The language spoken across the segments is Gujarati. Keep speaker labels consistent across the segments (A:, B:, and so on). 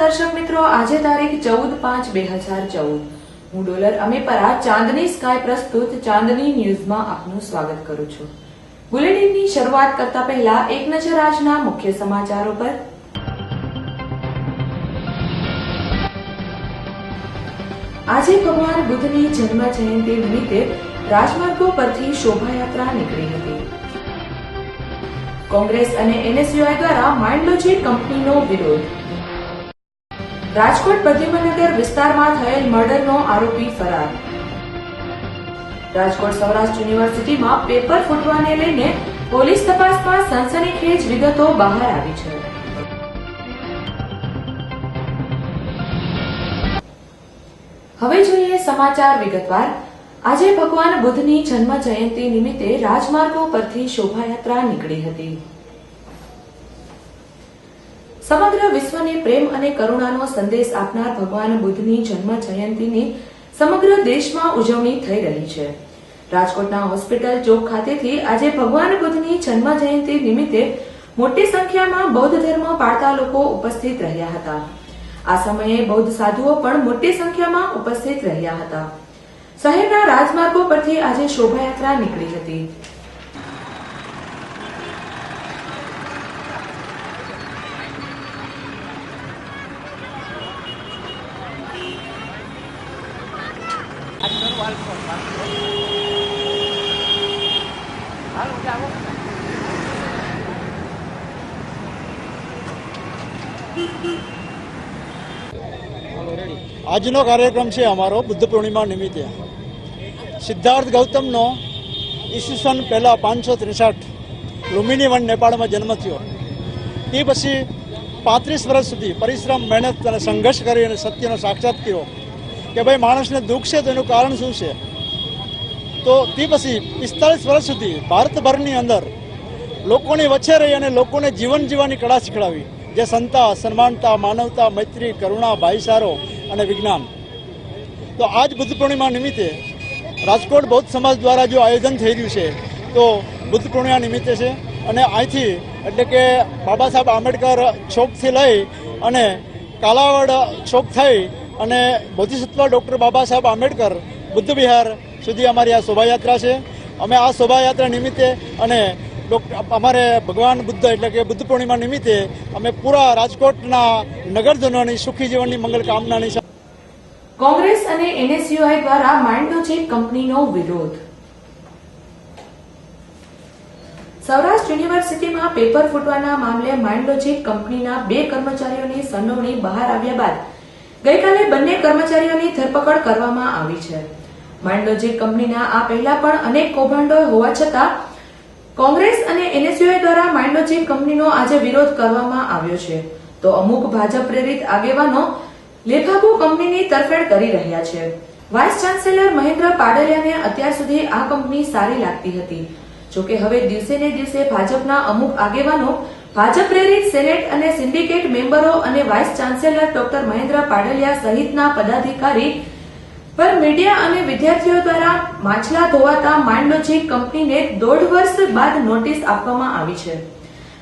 A: દર્શક મિત્રો, આજે તારીખ 14/5/2014 હું ડોલર અમેપરા ચાંદની સ્કાય પ્રસ્તુત ચાંદની ન્યૂઝમાં આપનું સ્વાગત કરું છું। બુલેટિનની શરૂઆત કરતા પહેલા એક નજર આજના મુખ્ય સમાચારો પર। આજે ભગવાન બુદ્ધની જન્મ જયંતિ નિમિત્તે રાજમાર્ગો પરથી શોભાયાત્રા નીકળી હતી। કોંગ્રેસ અને એનએસયુઆઈ દ્વારા માઇન્ડલોજી કંપનીનો વિરોધ। રાજકોટ પ્રદ્યુમનગર વિસ્તારમાં થયેલ મર્ડરનો આરોપી ફરાર। રાજકોટ સૌરાષ્ટ્ર યુનિવર્સિટીમાં પેપર ફૂટવાને લઈને પોલીસ તપાસમાં સનસનીખેજ વિગતો બહાર આવી છે। હવે જોઈએ સમાચાર વિગતવાર। આજે ભગવાન બુદ્ધની જન્મ જયંતિ નિમિત્તે રાજમાર્ગો પરથી શોભાયાત્રા નીકળી હતી। સમગ્ર વિશ્વને પ્રેમ અને કરુણાનો સંદેશ આપનાર ભગવાન બુદ્ધની જન્મ જયંતિની સમગ્ર દેશમાં ઉજવણી થઈ રહી છે। રાજકોટના હોસ્પિટલ ચોક ખાતેથી આજે ભગવાન બુદ્ધની જન્મ જયંતિ નિમિત્તે મોટી સંખ્યામાં બૌદ્ધ ધર્મ પાળતા લોકો ઉપસ્થિત રહ્યા હતા। આ સમયે બૌદ્ધ સાધુઓ પણ મોટી સંખ્યામાં ઉપસ્થિત રહ્યા હતા। શહેરના રાજમાર્ગો પરથી આજે શોભાયાત્રા નીકળી હતી।
B: આજનો કાર્યક્રમ છે અમારો બુદ્ધ પૂર્ણિમા નિમિત્તે। સિદ્ધાર્થ ગૌતમનો ઈસવીસન પહેલા 563 લુમ્બિની વન નેપાળમાં જન્મ થયો। તે પછી 35 વર્ષ સુધી પરિશ્રમ, મહેનત અને સંઘર્ષ કરી અને સત્યનો સાક્ષાત કર્યો કે ભાઈ માણસને દુઃખ છે તો એનું કારણ શું છે। તો તે પછી 45 વર્ષ સુધી ભારતભરની અંદર લોકોની વચ્ચે રહી અને લોકોને જીવન જીવવાની કળા શીખડાવી, જે સંતા, સન્માનતા, માનવતા, મૈત્રી, કરુણા, ભાઈચારો અને વિજ્ઞાન। તો આજ બુદ્ધ પૂર્ણિમા નિમિત્તે રાજકોટ બૌદ્ધ સમાજ દ્વારા જો આયોજન થઈ રહ્યું છે તો બુદ્ધ પૂર્ણિમા નિમિત્તે છે। અને અહીંથી એટલે કે બાબા સાહેબ આંબેડકર ચોકથી લઈ અને કાલાવડ ચોક થઈ અને બોધિસત્વ ડૉક્ટર બાબા સાહેબ આંબેડકર બુદ્ધ વિહાર સુધી અમારી આ શોભાયાત્રા છે। અમે આ શોભાયાત્રા નિમિત્તે અને અમારે ભગવાન બુદ્ધ એટલે કે બુદ્ધ પૂર્ણિમા નિમિત્તે અમે પૂરા રાજકોટના નગરજનોની સુખી જીવનની મંગલ કામનાની।
A: કોંગ્રેસ અને એનએસયુઆઈ દ્વારા માઇન્ડલોજી કંપનીનો વિરોધ। સૌરાષ્ટ્ર યુનિવર્સિટીમાં પેપર ફૂટવાના મામલે માઇન્ડલોજી કંપનીના 2 કર્મચારીઓની સંડોવણી બહાર આવ્યા બાદ ગઈકાલે બંને કર્મચારીઓની ધરપકડ કરવામાં આવી છે। માઇન્ડલોજી કંપનીના આ પહેલા પણ અનેક કૌભાંડો હોવા છતાં કોંગ્રેસ અને એનએસયુઆઈ દ્વારા માઇન્ડલોજી કંપનીનો આજે વિરોધ કરવામાં આવ્યો છે, તો અમુક ભાજપ પ્રેરિત આગેવાનો લેખાગુ કંપનીની તરફેણ કરી રહ્યા છે। વાઇસ ચાન્સેલર મહેન્દ્ર પાડલિયાને અત્યાર સુધી આ કંપની સારી લાગતી હતી, જોકે હવે દિવસે ને દિવસે ભાજપના અમુક આગેવાનો, ભાજપ પ્રેરિત સેનેટ અને સિન્ડિકેટ મેમ્બરો અને vice chancellor doctor Mahendra Padaliya સહિતના પદાધિકારી પર મીડિયા અને વિદ્યાર્થીઓ દ્વારા માછલા ધોવાતા માઇન્ડલોજી કંપનીને 1.5 વર્ષ બાદ નોટિસ આપવામાં આવી છે।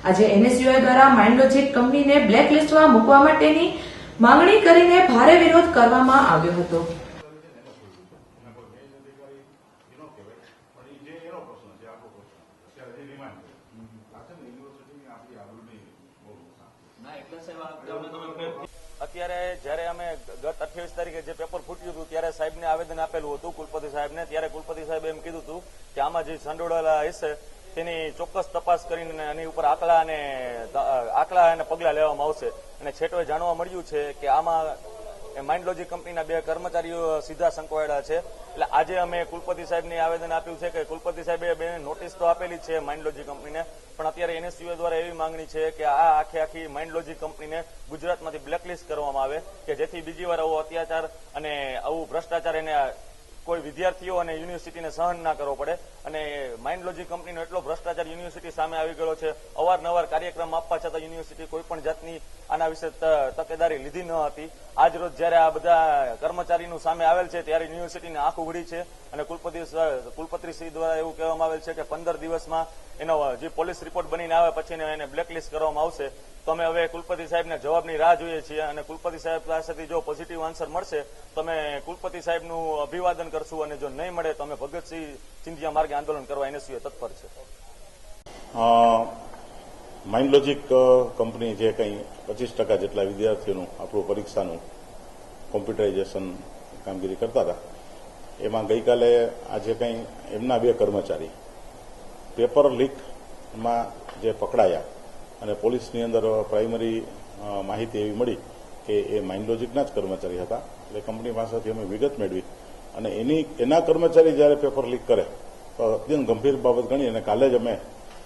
A: આજે એનએસયુઆઈ દ્વારા માઇન્ડલોજી કંપનીને બ્લેકલિસ્ટમાં મૂકવા માટેની માંગણી કરીને ભારે વિરોધ કરવામાં આવ્યો હતો।
C: અત્યારે જ્યારે અમે ગત 28 તારીખે જે પેપર ફૂટ્યું હતું ત્યારે સાહેબને આવેદન આપેલું હતું કુલપતિ સાહેબને, ત્યારે કુલપતિ સાહેબે એમ કીધું હતું કે આમાં જે સંડોવાયેલા હશે તેની ચોક્કસ તપાસ કરીને એની ઉપર આંકડા અને પગલાં લેવામાં આવશે। અને છેટોએ જાણવા મળ્યું છે કે આમાં માઇન્ડલોજી કંપનીના 2 કર્મચારીઓ સીધા સંકળાયેલા છે। એટલે આજે અમે કુલપતિ સાહેબને આવેદન આપ્યું છે કે કુલપતિ સાહેબે 2 નોટિસ તો આપેલી છે માઇન્ડલોજી કંપનીને, પણ અત્યારે એનએસયુઆઈ દ્વારા એવી માંગણી છે કે આ આખી માઇન્ડલોજી કંપનીને ગુજરાતમાંથી બ્લેકલિસ્ટ કરવામાં આવે કે જેથી બીજી વાર આવો અત્યાચાર અને આવું ભ્રષ્ટાચાર એને કોઈ વિદ્યાર્થીઓ અને યુનિવર્સિટીને સહન ના કરવો પડે। અને માઇન્ડલોજી કંપનીનો એટલો ભ્રષ્ટાચાર યુનિવર્સિટી સામે આવી ગયો છે, અવારનવાર કાર્યક્રમ આપવા છતાં યુનિવર્સિટી કોઈ પણ જાતની આના વિશે તકેદારી લીધી ન હતી। આજ રોજ જયારે આ બધા કર્મચારીનું સામે આવેલ છે ત્યારે યુનિવર્સિટીની આંખ ઉઘડી છે અને કુલપતિશ્રી દ્વારા એવું કહેવામાં આવેલ છે કે 15 દિવસમાં એનો જે પોલીસ રિપોર્ટ બનીને આવે પછી એને બ્લેકલિસ્ટ કરવામાં આવશે. તો અમે હવે કુલપતિ સાહેબના જવાબની રાહ જોઈએ છીએ અને કુલપતિ સાહેબ પાસેથી જો પોઝિટિવ આન્સર મળશે તો અમે કુલપતિ સાહેબનું અભિવાદન કરશું અને જો નહીં મળે તો અમે ભગતસિંહ ચિંધિયા માર્ગે આંદોલન કરવા એનએસયુએ તત્પર છે.
D: માઇન્ડલોજિક કંપની જે કંઈ 25% જેટલા વિદ્યાર્થીઓનું આપણું પરીક્ષાનું કોમ્પ્યુટરાઇઝેશન કામગીરી કરતા હતા એમાં ગઈકાલે આજે કંઈ એમના 2 કર્મચારી પેપર લીકમાં જે પકડાયા અને પોલીસની અંદર પ્રાઇમરી માહિતી એવી મળી કે એ માઇન્ડલોજિકના જ કર્મચારી હતા. એટલે કંપની પાસેથી અમે વિગત મેળવી અને એના કર્મચારી જ્યારે પેપર લીક કરે તો અત્યંત ગંભીર બાબત ગણી અને કાલે જ અમે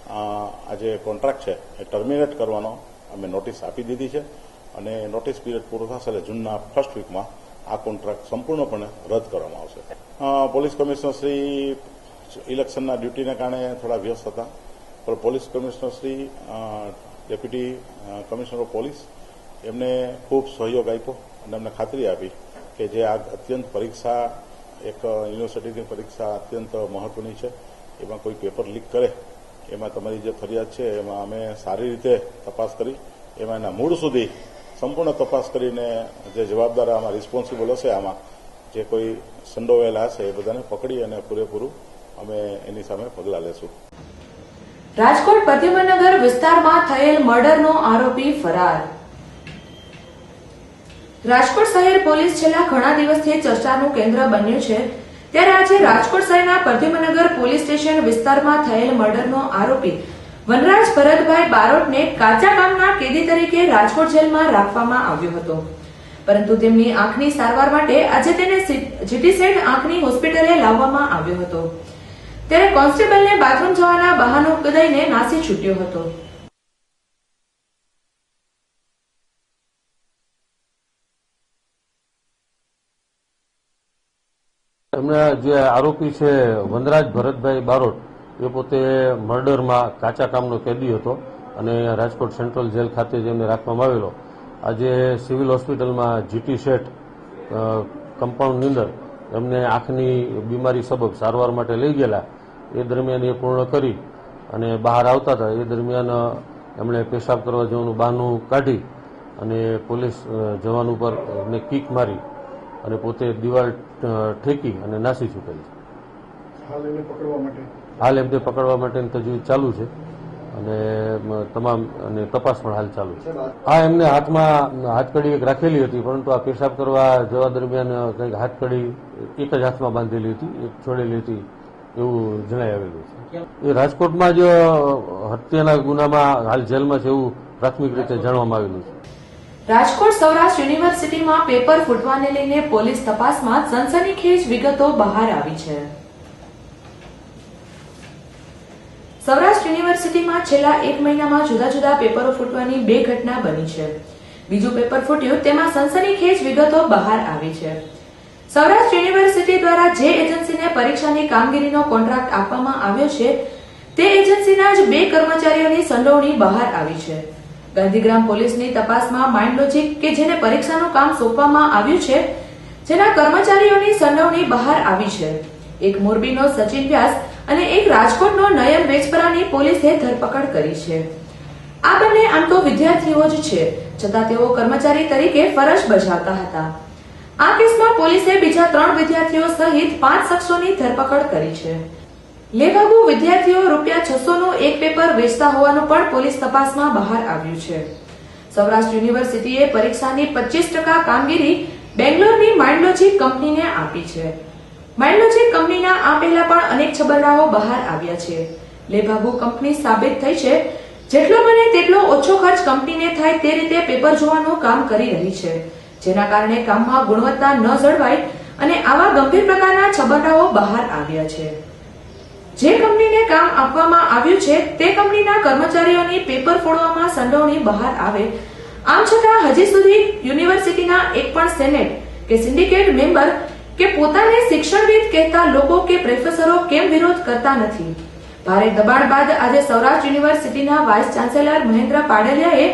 D: આ જે કોન્ટ્રાક્ટ છે એ ટર્મિનેટ કરવાનો અમે નોટિસ આપી દીધી છે અને નોટિસ પીરિયડ પૂરો થશે એટલે જૂનના ફર્સ્ટ વીકમાં આ કોન્ટ્રાક્ટ સંપૂર્ણપણે રદ કરવામાં આવશે. પોલીસ કમિશનર શ્રી ઇલેક્શનના ડ્યુટીને કારણે થોડા વ્યસ્ત હતા પણ police commissioner Shri deputy commissioner of police એમને ખૂબ સહયોગ આપ્યો અને અમને ખાતરી આપી કે જે આ અત્યંત પરીક્ષા એક યુનિવર્સિટીની પરીક્ષા અત્યંત મહત્વની છે એમાં કોઈ પેપર લીક કરે એમાં તમારી જે ફરિયાદ છે એમાં અમે સારી રીતે તપાસ કરી એમાં એના મૂળ સુધી સંપૂર્ણ તપાસ કરીને જે જવાબદાર આમાં રિસ્પોન્સિબલ હશે આમાં જે કોઈ સંડોવાયેલા હશે એ બધાને પકડી અને પૂરેપૂરું અમે એની સામે પગલાં લેશું.
A: રાજકોટ પ્રદ્યુમનનગર વિસ્તારમાં થયેલ મર્ડરનો આરોપી ફરાર. રાજકોટ શહેર પોલીસ છેલ્લા ઘણા દિવસથી ચર્ચાનું કેન્દ્ર બન્યું છે ત્યારે આજે રાજકોટ શહેરના પ્રદ્યુમનનગર પોલીસ સ્ટેશન વિસ્તારમાં થયેલ મર્ડરનો આરોપી વનરાજ ભરતભાઈ બારોટને કાચા કામના કેદી તરીકે રાજકોટ જેલમાં રાખવામાં આવ્યો હતો, પરંતુ તેમની આંખની સારવાર માટે આજે તેને જીટી સેડ આંખની હોસ્પિટલે લાવવામાં આવ્યો હતો ત્યારે કોન્સ્ટેબલને બાથરૂમ જવાના બહાનું દઈને નાસી છૂટ્યો હતો.
E: એમના જે આરોપી છે વનરાજ ભરતભાઈ બારોટ એ પોતે મર્ડરમાં કાચા કામનો કેદી હતો અને રાજકોટ સેન્ટ્રલ જેલ ખાતે જેમને રાખવામાં આવેલો. આજે સિવિલ હોસ્પિટલમાં જીટી સેટ કમ્પાઉન્ડની અંદર એમને આંખની બીમારી સબબ સારવાર માટે લઈ ગયેલા. એ દરમિયાન એ પૂર્ણ કરી અને બહાર આવતા હતા એ દરમિયાન એમણે પેશાબ કરવા જવાનું બહાનું કાઢી અને પોલીસ જવાન ઉપર એમને કિક મારી અને પોતે દિવાલ ઠેકી અને નાસી છૂટેલ છે. હાલ એમને પકડવા માટેની તજવીજ ચાલુ છે અને તમામ અને તપાસ પણ હાલ ચાલુ છે. હા, એમને હાથમાં હાથકડી એક રાખેલી હતી, પરંતુ આ પેશાબ કરવા જવા દરમિયાન કંઈક હાથકડી એક જ હાથમાં બાંધેલી હતી, એક છોડેલી હતી એવું જણાઈ આવેલું છે. એ રાજકોટમાં જ હત્યાના ગુનામાં હાલ જેલમાં છે એવું પ્રાથમિક રીતે જાણવામાં આવેલું છે.
A: રાજકોટ સૌરાષ્ટ્ર યુનિવર્સિટીમાં પેપર ફૂટવાને લઈને પોલીસ તપાસમાં સનસનીખેજ વિગતો બહાર આવી છે. સૌરાષ્ટ્ર યુનિવર્સિટીમાં છેલ્લા 1 મહિનામાં જુદા જુદા પેપરો ફૂટવાની 2 ઘટના બની છે. બીજું પેપર ફૂટ્યું તેમાં સનસનીખેજ વિગતો બહાર આવી છે. સૌરાષ્ટ્ર યુનિવર્સિટી દ્વારા જે એજન્સીને પરીક્ષાની કામગીરીનો કોન્ટ્રાક્ટ આપવામાં આવ્યો છે તે એજન્સીના જ 2 કર્મચારીઓની સંડોવણી બહાર આવી છે. ગાંધીગ્રામ પોલીસની તપાસમાં માઇન્ડલોજિક કે જેને પરીક્ષાનું કામ સોંપવામાં આવ્યું છે જેના કર્મચારીઓની સંડોવણી બહાર આવી છે. એક મોરબીનો સચિન વ્યાસ અને એક રાજકોટનો નયન વેચપરાની પોલીસે ધરપકડ કરી છે. આ બંને આમ તો વિદ્યાર્થીઓ જ છે, છતાં તેઓ કર્મચારી તરીકે ફરજ બજાવતા હતા. આ કેસમાં પોલીસે બીજા 3 વિદ્યાર્થીઓ સહિત 5 શખ્સોની ધરપકડ કરી છે. લેભાગુ વિદ્યાર્થીઓ ₹600નું એક પેપર વેચતા હોવાનું પણ પોલીસ તપાસમાં બહાર આવ્યું છે. સૌરાષ્ટ્ર યુનિવર્સિટીએ પરીક્ષાની 25% કામગીરી બેંગ્લોરની માઇન્ડલોજિક કંપનીને આપી છે. માઇન્ડલોજિક કંપનીના આ પહેલા પણ અનેક છબરડાઓ બહાર આવ્યા છે. લેભાગુ કંપની સાબિત થઈ છે જેટલો બને તેટલો ઓછો ખર્ચ કંપનીને થાય તે રીતે પેપર જોવાનું કામ કરી રહી છે, જેના કારણે કામમાં ગુણવત્તા ન જળવાય અને આવા ગંભીર પ્રકારના છબરડાઓ બહાર આવ્યા છે. જે કંપનીને કામ આપવામાં આવ્યું છે તે કંપનીના કર્મચારીઓની પેપર ફોડવામાં સંડોવણી બહાર આવે, આમ છતાં હજી સુધી યુનિવર્સિટીના એક પણ સેનેટ કે સિન્ડિકેટ મેમ્બર કે પોતાને શિક્ષણવિદ કહેતા લોકો કે પ્રોફેસરો કેમ વિરોધ કરતા નથી? ભારે દબાણ બાદ આજે સૌરાષ્ટ્ર યુનિવર્સિટીના વાઇસ ચાન્સેલર મહેન્દ્ર પાડલિયાએ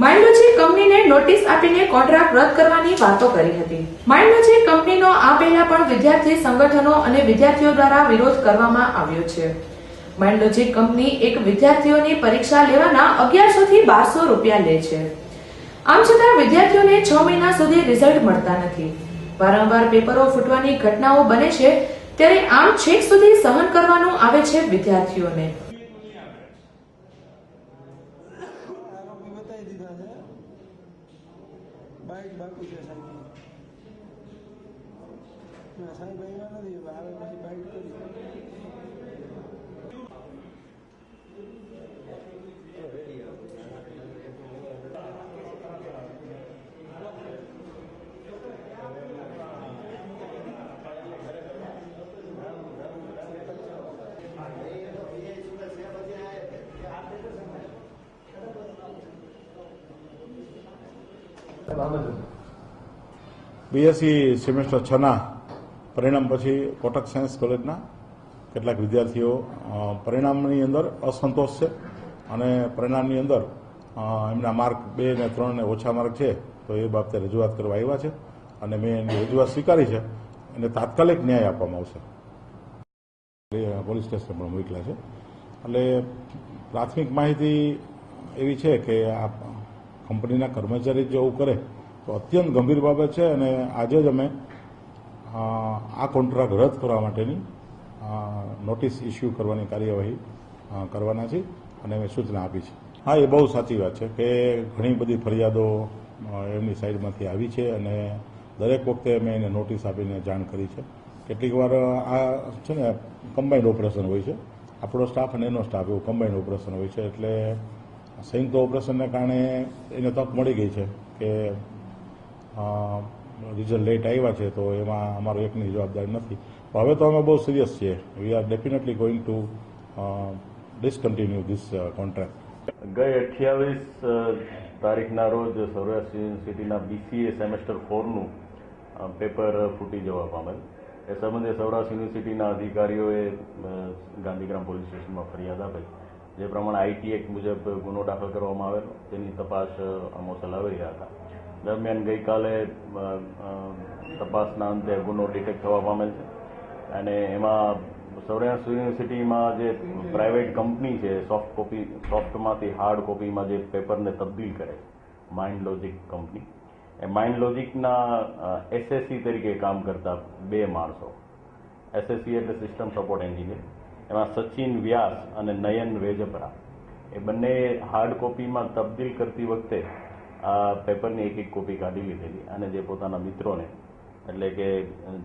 A: માઇન્ડલોજિક કંપનીને નોટિસ આપીને કોન્ટ્રાક્ટ રદ કરવાની વાતો કરી હતી. માઇન્ડલોજિક કંપનીનો આ પહેલા પણ વિદ્યાર્થી સંગઠનો અને વિદ્યાર્થીઓ દ્વારા વિરોધ કરવામાં આવ્યો છે. માઇન્ડલોજિક કંપની એક વિદ્યાર્થીઓની પરીક્ષા લેવાના 1100 થી 1200 રૂપિયા લે છે. આમ છતાં વિદ્યાર્થીઓને 6 મહિના સુધી રિઝલ્ટ મળતા નથી. વારંવાર પેપરો ફૂટવાની ઘટનાઓ બને છે, ત્યારે આમ છેક સુધી સહન કરવાનું આવે છે વિદ્યાર્થીઓને.
D: બીએસસી સેમેસ્ટર 6ના પરિણામ પછી કોટક સાયન્સ કોલેજના કેટલાક વિદ્યાર્થીઓ પરિણામની અંદર અસંતોષ છે અને પરિણામની અંદર એમના માર્ક 2 અને 3 ને ઓછા માર્ક છે, તો એ બાબતે રજૂઆત કરવા આવ્યા છે અને મેં એની રજૂઆત સ્વીકારી છે. એને તાત્કાલિક ન્યાય આપવામાં આવશે. પોલીસ સ્ટેશન પણ મોકલ્યા છે. એટલે પ્રાથમિક માહિતી એવી છે કે આ કંપનીના કર્મચારી જો એવું કરે તો અત્યંત ગંભીર બાબત છે અને આજે જ અમે આ કોન્ટ્રાક્ટ રદ કરવા માટેની નોટિસ ઇસ્યુ કરવાની કાર્યવાહી કરવાના છે અને અમે સૂચના આપી છે. હા, એ બહુ સાચી વાત છે કે ઘણી બધી ફરિયાદો એમની સાઈડમાંથી આવી છે અને દરેક વખતે અમે એને નોટિસ આપીને જાણ કરી છે. કેટલીક વાર આ છે ને કમ્બાઇન્ડ ઓપરેશન હોય છે, આપણો સ્ટાફ અને એનો સ્ટાફ એવું કમ્બાઇન્ડ ઓપરેશન હોય છે. એટલે સંયુક્ત ઓપરેશનને કારણે એને તક મળી ગઈ છે કે રિઝલ્ટ લેટ આવ્યા છે, તો એમાં અમારો એકની જવાબદારી નથી. હવે તો અમે બહુ સિરિયસ છીએ. We are definitely going to discontinue this contract.
C: ગઈ 28 તારીખના રોજ સૌરાષ્ટ્ર યુનિવર્સિટીના BCA સેમેસ્ટર 4નું પેપર ફૂટી જવા પામેલ. એ સંબંધે સૌરાષ્ટ્ર યુનિવર્સિટીના અધિકારીઓએ ગાંધીગ્રામ પોલીસ સ્ટેશનમાં ફરિયાદ આપી. જે પ્રમાણે IT એક્ટ મુજબ ગુનો દાખલ કરવામાં આવેલો, તેની તપાસ અમો ચલાવી રહ્યા હતા. દરમિયાન ગઈકાલે તપાસના અંતે ગુનો ડિટેક્ટ થવા પામેલ છે અને એમાં સૌરાષ્ટ્ર યુનિવર્સિટીમાં જે પ્રાઇવેટ કંપની છે, સોફ્ટમાંથી હાર્ડ કોપીમાં જે પેપરને તબદીલ કરે, માઇન્ડલોજિક કંપની, એ માઇન્ડલોજિકના SSE તરીકે કામ કરતા 2 માણસો, SSE એટલે સિસ્ટમ સપોર્ટ એન્જિનિયર, એમાં સચિન વ્યાસ અને નયન વેજપરા, એ બંને હાર્ડ કોપીમાં તબદીલ કરતી વખતે આ પેપરની એક કોપી કાઢી લીધેલી અને જે પોતાના મિત્રોને એટલે કે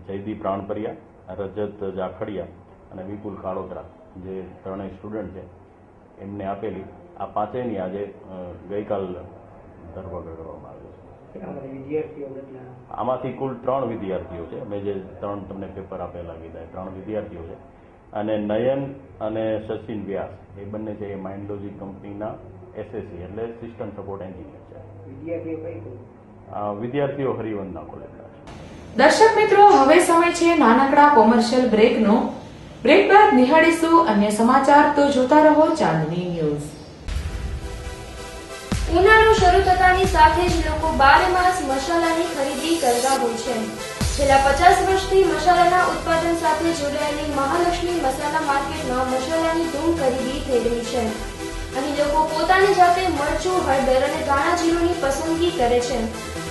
C: જયદીપ રાણપરિયા, રજત જાખડિયા અને વિપુલ કાળોતરા, જે 3 સ્ટુડન્ટ છે, એમને આપેલી. આ 5ની આજે ગઈકાલ ધરપકડ કરવામાં આવી છે. આમાંથી કુલ 3 વિદ્યાર્થીઓ છે. મેં જે 3 તમને પેપર આપેલા કીધા, 3 વિદ્યાર્થીઓ છે. અને નયન અને સચિન વ્યાસ એ બંને છે એ માઇન્ડલોજિક કંપનીના SSE એટલે સિસ્ટમ સપોર્ટ એન્જિનિયર છે. વિદ્યાર્થીઓ હરિવંદના કોલેજના છે.
A: દર્શક મિત્રો, હવે સમય છે નાનકડા કોમર્શિયલ બ્રેકનો. બ્રેક બાદ નિહાળીશું અન્ય સમાચાર, તો જોતા રહો ચાંદની ન્યૂઝ.
F: ઉનાળો શરૂ થતાની સાથે જ લોકો બારે માસ મસાલાની ખરીદી કરતા હોય છે. છેલ્લા 50 વર્ષથી મસાલાના ઉત્પાદન સાથે જોડાયેલી મહાલક્ષ્મી મસાલા માર્કેટમાં મસાલાની ધૂમ ખરીદી થઈ રહી છે. અહીં લોકો પોતાની જાતે મરચું, હળદર અને ધાણા જીરુંની પસંદગી કરે છે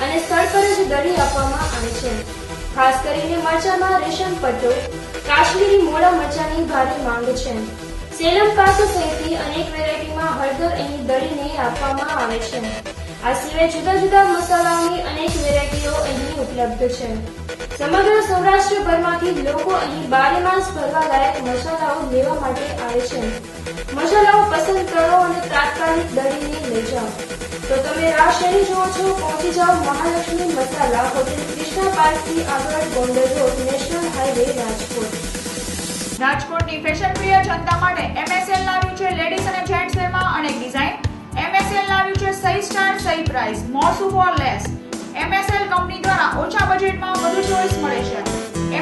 F: અને સ્થળ પર જ દળી આપવામાં આવે છે. ખાસ કરીને મરચામાં રેશમ પટ્ટો, કાશ્મીરી મોડા મરચાની ભારે માંગ છે. સેલમ કાસો સહિતની અનેક વેરાયટીમાં હળદર અહીં દળીને આપવામાં આવે છે. આ સિવાય જુદા જુદા મસાલાઓની અનેક વેરાયટીઓ અહીં ઉપલબ્ધ છે. સમગ્ર સૌરાષ્ટ્રભરમાંથી લોકો અહીં બારે માસ ભરવા લાયક મસાલાઓ લેવા માટે આવે છે. મસાલાઓ પસંદ કરો અને તાત્કાલિક દળીને લઈ જાઓ. તો તમે રાહ શેની જુઓ છો? પહોંચી જાઓ મહાલક્ષ્મી મસાલા, હોટેલ કૃષ્ણા પાર્કથી આગળ, Gondal road, national highway, Rajkot.
G: રાજકોટની ફેશન પ્રિય જનતા માટે MSL લાવ્યું છે લેડીઝ અને જેન્ટ્સ વેરમાં અનેક ડિઝાઇન. MSL લાવ્યું છે સહી સ્ટાર, સહી પ્રાઇસ, મોર સુપર લેસ. MSL કંપની દ્વારા ઓછા બજેટમાં વધુ ચોઇસ મળે છે.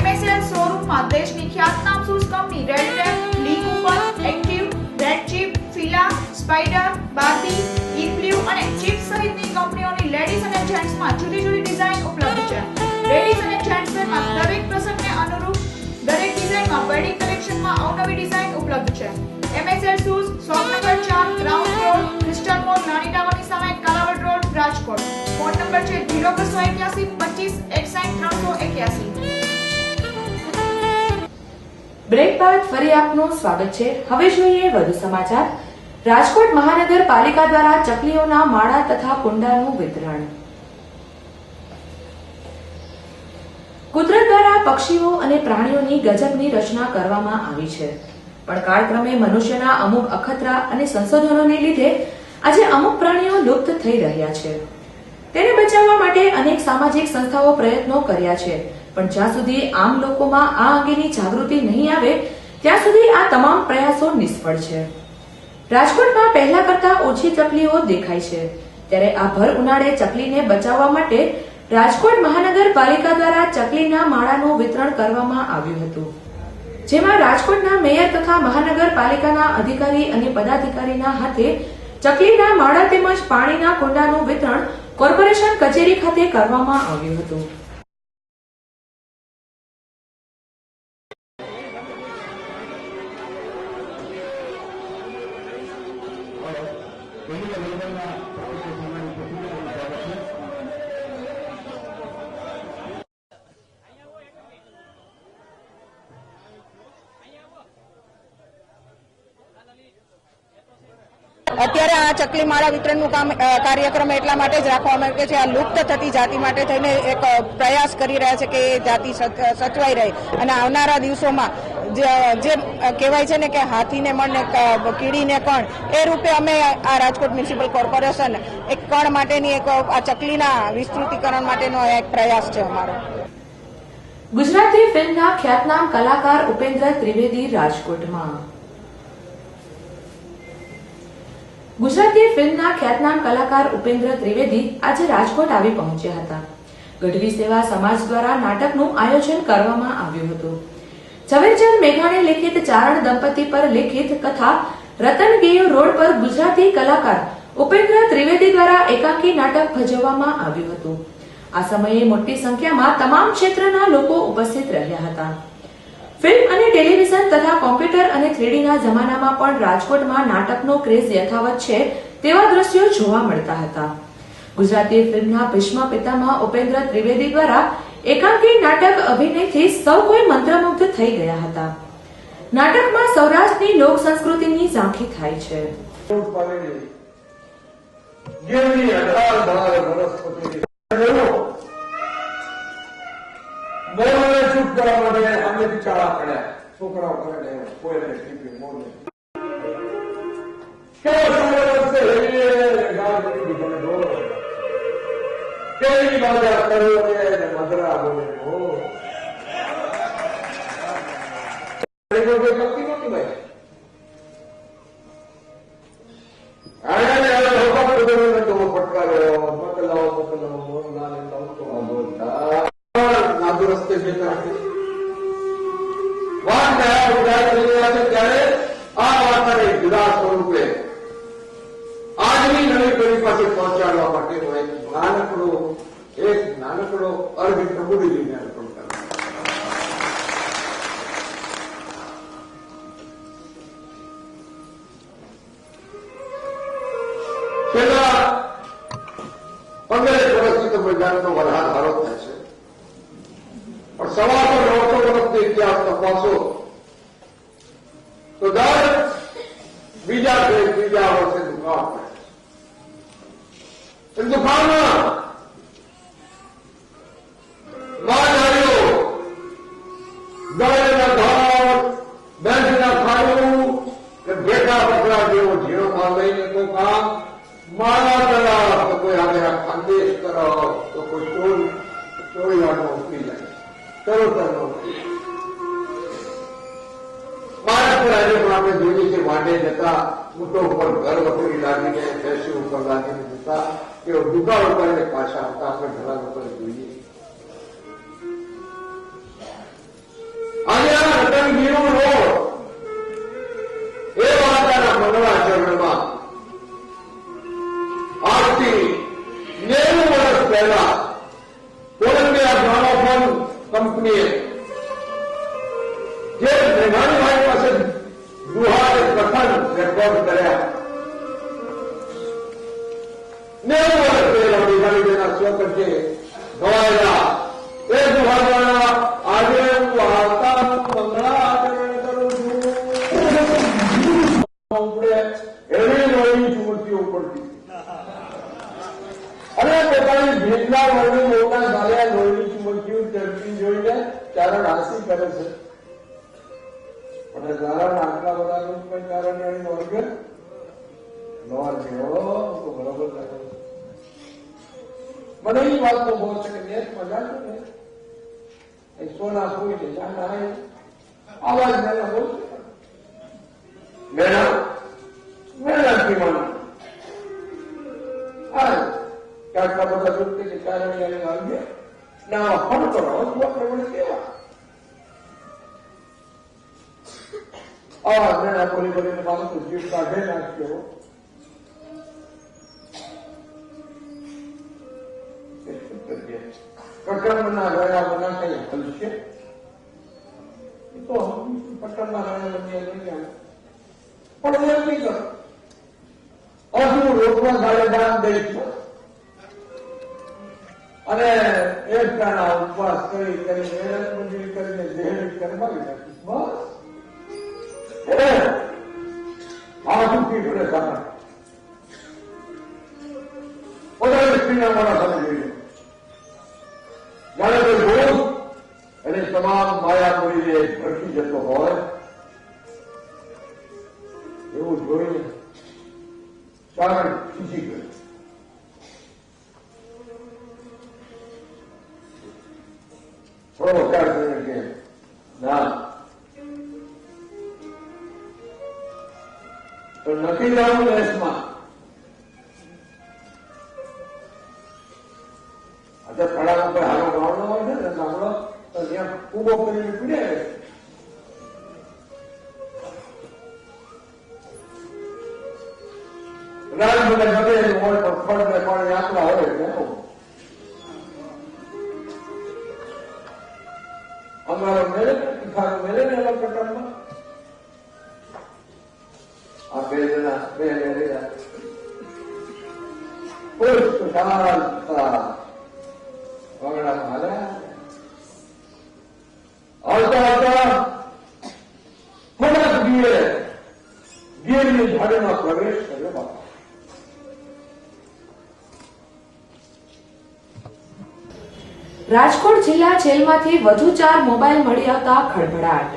G: MSL શોરૂમમાં દેશની ખ્યાતનામ shoes company RedTape, Lee Cooper, active, Red Chief, Fila, Spider, Barbie, Inblu અને ચીપ સહિતની કંપનીઓની લેડીઝ અને જેન્ટ્સમાં જુદી જુદી ડિઝાઇન ઉપલબ્ધ છે. લેડીઝ અને જેન્ટ્સ વેરમાં દરેક પ્રસંગને અનુરૂપ દરેક ડિઝાઇનમાં વેડિંગ કલેક્શનમાં અવનવી ડિઝાઇન ઉપલબ્ધ છે. MSL શૂઝ, શોપનગર 4, ગ્રાઉન્ડ ફ્લોર, ક્રિસ્ટલ મોલ, નાની ટાવરની સામે, Kalawad road, Rajkot. Phone number છે 0281 25 61 381.
A: બ્રેક બાદ ફરી આપનું સ્વાગત છે. હવે જોઈએ વધુ સમાચાર. રાજકોટ મહાનગરપાલિકા દ્વારા ચકલીઓના માળા તથા કુંડાનું વિતરણ. કુદરત દ્વારા પક્ષીઓ અને પ્રાણીઓની ગજબની રચના કરવામાં આવી છે, પણ કાળક્રમે મનુષ્યના અમુક અખતરા અને સંશોધનોને લીધે આજે અમુક પ્રાણીઓ લુપ્ત થઈ રહ્યા છે. તેને બચાવવા માટે અનેક સામાજિક સંસ્થાઓ પ્રયત્નો કર્યા છે, પણ જ્યાં સુધી આમ લોકોમાં આ અંગેની જાગૃતિ નહીં આવે ત્યાં સુધી આ તમામ પ્રયાસો નિષ્ફળ છે. રાજકોટમાં પહેલા કરતા ઓછી ચકલીઓ દેખાય છે, ત્યારે આ ભર ઉનાળે ચકલીને બચાવવા માટે રાજકોટ મહાનગરપાલિકા દ્વારા ચકલીના માળાનું વિતરણ કરવામાં આવ્યું હતું, જેમાં રાજકોટના મેયર તથા મહાનગરપાલિકાના અધિકારી અને પદાધિકારીના હાથે ચકલીના માળા તેમજ પાણીના કુંડાનું વિતરણ કોર્પોરેશન કચેરી ખાતે કરવામાં આવ્યું હતું.
H: અત્યારે આ ચકલી માળા વિતરણનું કાર્યક્રમ એટલા માટે જ રાખવામાં આવ્યો છે, આ લુપ્ત થતી જાતિ માટે થઈને એક પ્રયાસ કરી રહ્યા છે કે એ જાતિ સચવાઈ રહે અને આવનારા દિવસોમાં જે કહેવાય છે ને કે હાથીને મણ કીડીને કણ, એ રૂપે અમે આ રાજકોટ મ્યુનિસિપલ કોર્પોરેશન એક કણ માટેની એક આ ચકલીના વિસ્તૃતિકરણ માટેનો એક પ્રયાસ છે અમારો.
A: ગુજરાતી ફિલ્મના ખ્યાતનામ કલાકાર ઉપેન્દ્ર ત્રિવેદી રાજકોટમાં. ગુજરાતી ફિલ્મના ખ્યાતનામ કલાકાર ઉપેન્દ્ર ત્રિવેદી આજે રાજકોટ આવી પહોંચ્યા હતા. ગઢવી સેવા સમાજ દ્વારા નાટકનું આયોજન કરવામાં આવ્યું હતું. ઝવેરચંદ મેઘાણી લિખિત ચારણ દંપતી પર લિખિત કથા રતનગેયો રોડ પર ગુજરાતી કલાકાર ઉપેન્દ્ર ત્રિવેદી દ્વારા એકાંકી નાટક ભજવવામાં આવ્યું હતું. આ સમયે મોટી સંખ્યામાં તમામ ક્ષેત્રના લોકો ઉપસ્થિત રહ્યા હતા. ફિલ્મ અને ટેલિવિઝન તથા કોમ્પ્યુટર અને 3D ના જમાનામાં પણ રાજકોટમાં નાટકનો ક્રેઝ યથાવત છે તેવા દ્રશ્યો જોવા મળતા હતા. ગુજરાતી ફિલ્મના ભીષ્મ પિતામહ ઉપેન્દ્ર ત્રિવેદી દ્વારા એકાંકી નાટક અભિનયથી સૌ કોઈ મંત્રમુગ્ધ થઈ ગયા હતા. નાટકમાં સૌરાષ્ટ્રની લોક સંસ્કૃતિની ઝાંખી થાય છે.
I: મોરને ચૂપ કરવા માટે અમે બિચારા પડ્યા, છોકરાઓ કરે કોઈને ટીપી મોરને કેવો સંગ્રહ છે ગાળ બની તમે બોલો કેવી મજા કરો ને મધરા બોલે હો કોઈ શક્તિ નહોતી ભાઈ. આને હોકા પર તો ફટકારો મોકલાવો મોર ના લાવો તો બોલતા રસ્તે જતા વાત ઉદાર કરી રહ્યા છે, ત્યારે આ વાર્તાને જુદા સ્વરૂપે આજની નવી પેઢી પાસે પહોંચાડવા માટેનો એક નાનકડો અર્ધ પ્રબુદ્ધિને અર્પણ કરવા. છેલ્લા 15 વર્ષથી તમે જાણતો વરસાદ હારો થાય છે, પણ 950 વર્ષનો ઇતિહાસ તપાસો તો દર બીજા વર્ષે દુકાળ પડે છે. દુકાળમાં માલધારીઓ ગળેના ધાર, બેંકના ખાડું કે ભેગા પકડા જેવો ઝીણો માલ લઈને તો કામ માળા તરફ, તો કોઈ આગળ ખાનદેશ તરફ, તો કોઈ ચોરીવાળો ઉકળી જાય આજે પણ આપણે જોઈએ છીએ વાંડે જતા ઊંટો ઉપર ઘર વખોડી લાગીને ભેંસી ઉપર લાગીને જતા કે દુકાળ કરીને પાછા આવતા આપણે ઘણા લોકો જોઈએ. આજે આ રતનગીરો રોડ એ વાર્તાના મંગળા ચરણમાં આજથી 90 વર્ષ પહેલા કોલંબિયા ગ્રામોફોન કંપનીએ જે મેઘાણીભાઈ પાસે દુહારે કથન રેકોર્ડ કર્યા. 90 વર્ષ દિવાળીના શોખ છે ગવાયેલા એ દુહાના આજે હું વાર્તાનું મંગળાચરણ કરું છું. એવી લોહીની ચુમકીઓ પડતી અને પોતાની ભીંડા વળી મોટા ગાળ્યા લોહીની ચુમકીઓ ચડતી જોઈને ચારણ હાંસી કરે છે. અને ચારણ આટલા બધા કોઈ ચારણ એની વર્ગ બરોબર લાગે. મને એ વાતનો બહુ છે કે નેટ મજા છે ને એ સોના કોઈ જાણતા આવાજ મેળા બહુ મેળા મેળાથી મને આટલા બધા દુઃખ કે ચારણ એને આવી ના ફળ કરો આપણે કેવા મેળા બોલી બોલીને માણસો જીવ કાઢે નાખ્યો. પટણના રહ્યા બના કઈ હલશે તો પટણના રહ્યા બન્યા નહીં પણ એમ નહીં કરો. હજુ રોગમાં ગાળે દાન દઈશું અને એક દાણા ઉપવાસ કરી મહેનત મંજૂરી કરીને દેહની કરવાવી નાખીશ. બસ આ શું પીઠને સામે પોતાની સ્ત્રીના મારા સામે જોઈએ. જ્યારે કોઈ રોજ એની તમામ માયા મૂડીને ભટકી જતો હોય એવું જોઈને ચારણ ખીચી ગયું. થોડો વિચાર કર્યો કે ના તો નથી જવું દેશમાં. અત્યારે પડામાં કોઈ હારો ગાળનો હોય છે ને ગામડો તો ત્યાં કૂબો કરીને પીડે રાજબને બધે હોય તો ફળ ને પાણી આટલા હોય એટલે અમારો મેળે તીખાનો મેળે ને અલગ પ્રકારમાં આ બે જણા બે મેળ્યા પુષ્પ શાંતા વાગડામાં હાલ્યા આવતા આવતા થોડાક ગીરની ઝાડીમાં પ્રવેશ કર્યો. બાપા
A: રાજકોટ જિલ્લા જેલમાંથી વધુ 4 મોબાઈલ મળી આવતા ખળભળાટ.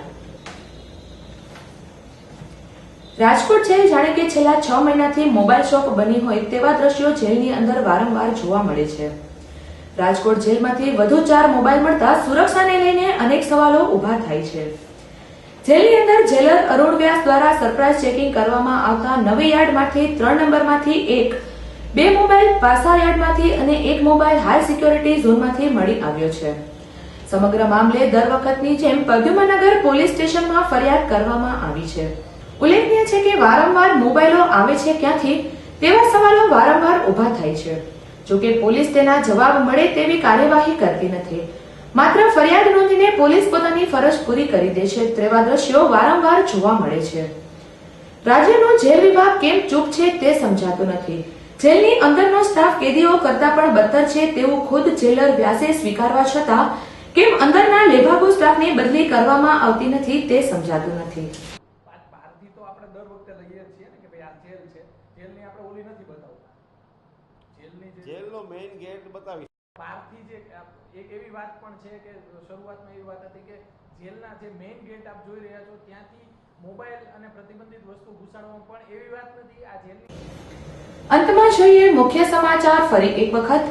A: રાજકોટ જેલ જાણે કે છેલ્લા 6 મહિનાથી મોબાઈલ શોપ બની હોય તેવા દ્રશ્યો જેલની અંદર વારંવાર જોવા મળે છે. રાજકોટ જેલમાંથી વધુ 4 મોબાઈલ મળતા સુરક્ષાને લઈને અનેક સવાલો ઉભા થાય છે. જેલની અંદર જેલર અરુણ વ્યાસ દ્વારા સરપ્રાઇઝ ચેકિંગ કરવામાં આવતા નવી યાર્ડમાંથી 3 નંબરમાંથી 1, 2 મોબાઈલ પાસા યાર્ડમાંથી અને 1 મોબાઈલ હાઈ સિક્યોરિટી ઝોનમાંથી મળી આવ્યો છે. સમગ્ર મામલે દર વખતની જેમ પદ્મનગર પોલીસ સ્ટેશનમાં ફરિયાદ કરવામાં આવી છે. ઉલ્લેખનીય છે કે વારંવાર મોબાઈલો આવે છે ક્યાંથી તેવા સવાલો વારંવાર ઉભા થાય છે. જોકે પોલીસ તેના જવાબ મળે તેવી કાર્યવાહી કરતી નથી. માત્ર ફરિયાદ નોંધીને પોલીસ પોતાની ફરજ પૂરી કરી દે છે તેવા દ્રશ્યો વારંવાર જોવા મળે છે. રાજ્યનો જેલ વિભાગ કેમ ચૂપ છે તે સમજાતું નથી. જેલની અંદરનો સ્ટાફ કેદીઓ કરતા પણ બદતર છે તેવું ખુદ જેલર વ્યાસે સ્વીકારવા છતાં કેમ અંદરના લેભાગુ સ્ટાફની બદલી કરવામાં આવતી નથી તે સમજાતું નથી.
J: બહારથી તો આપણે દર વખતે લઈએ છીએ ને કે ભાઈ આ જેલ છે, જેલની આપણે ઓલી નથી બતાવતા.
K: જેલનો મેઇન ગેટ બતાવી
J: બહારથી જે એક એવી વાત પણ છે કે શરૂઆતમાં એવી વાત હતી કે જેલના જે મેઇન ગેટ આપ જોઈ રહ્યા છો ત્યાંથી મોબાઈલ અને પ્રતિબંધિત વસ્તુ ઘુસાડવામાં પણ એવી વાત નથી. આ જેલની
A: અંતમાં જોઈએ મુખ્ય સમાચાર ફરી એક વખત.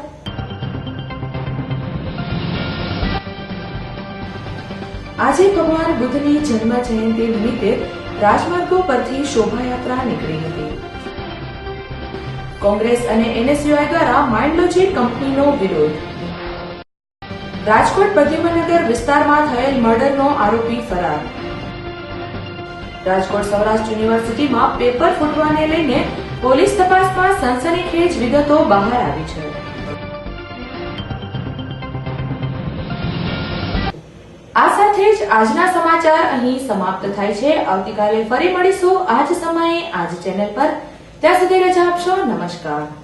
A: આજે ભગવાન બુદ્ધની જન્મ જયંતિ નિમિત્તે રાજમાર્ગો પરથી શોભાયાત્રા નીકળી હતી. કોંગ્રેસ અને એનએસયુઆઈ દ્વારા માઇન્ડલોજી કંપનીનો વિરોધ. રાજકોટ પદ્મનગર વિસ્તારમાં થયેલ મર્ડરનો આરોપી ફરાર. રાજકોટ સૌરાષ્ટ્ર યુનિવર્સિટીમાં પેપર ફૂટવાને લઈને પોલીસ તપાસમાં સનસનીખેજ વિગતો બહાર આવી છે. આ સાથે જ આજના સમાચાર અહીં સમાપ્ત થાય છે. આવતીકાલે ફરી મળીશું આ જ સમયે આ જ ચેનલ પર. ત્યાં સુધી રજા આપશો. નમસ્કાર.